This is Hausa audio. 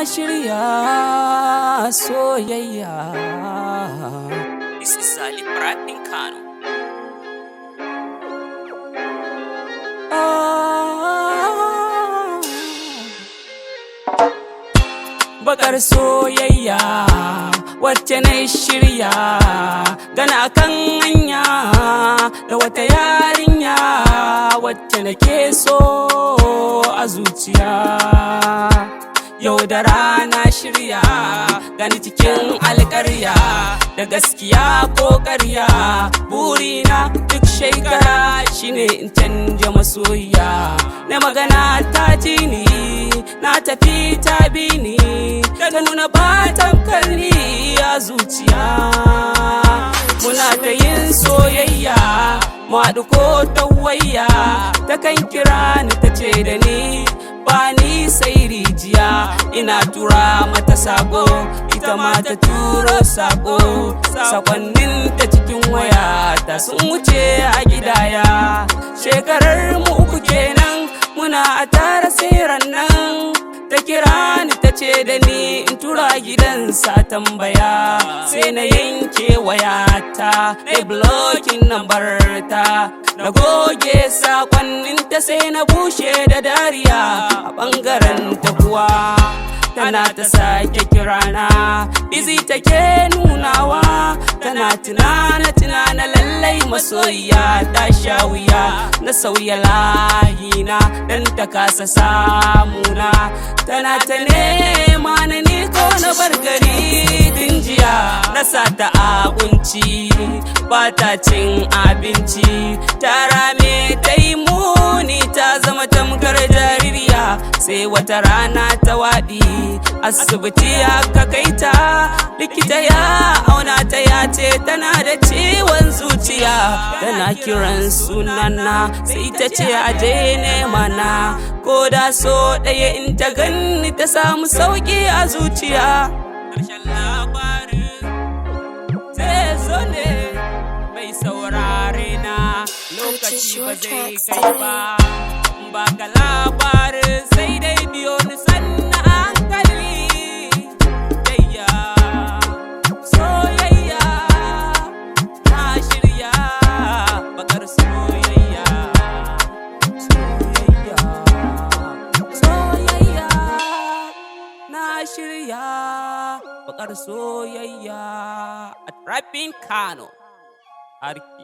shirya soyayya. This is Salif rapping Kano. Bakar soyayya wacce na shirya gana kan hanya da wata yarinya wacce nake so a zuciya. Yau da rana shirya gani cikin alƙarya da gaskiya ko ƙarya, burina duk shekara shine in canja masoyiya. Na magana ta ji ni, na tafi ta bi ni, ta nuna batan karni a zuciya. Muna ta yin soyayya mu haɗu ko tawayya, ta kan kira ni ta ce da ni ba ni sai rijiya. Ina tura mata sako, ita ma ta turo sako, sakonnin ta cikin waya ta sun wuce a gidaya. Shekarar mu uku kenan muna a tara sai nan ta kira ni ta ce da ni in tura gidansa tambaya. Sai na yanke wayata na blocking number ta, na goge sakonninta sai na bushe da dariya. A bangaren ta kuwa tana ta sake kirana, busy take nunawa, tana tunana lallai masoyiya ta sha wuya. Na sauya layina dan ta kasa samuna, tana ta nema na ni ko na bar gari din jiya. Na sata a kunci ba ta cin abinci, ta rame ta yi muni, ta zama tamkar jaririya. Sai wata rana ta waɗi asibiti aka kai ta, likita ya auna ta ya ce tana da ciwon zuciya. Tana kiran sunana sai ta ce aje nema na, ko da so ɗaya in ta ganni ta samu sauƙi a zuciya. Ƙarshen labarin zai zo ne mai saurare na, lokaci ba zai kai ba. Baka labarin sai dai biyo ni sannan hankali. Yayya soyayya na shirya, bakar soyayya. Soyayya soyayya na shirya, bakar soyayya. A rapping Kano Arki.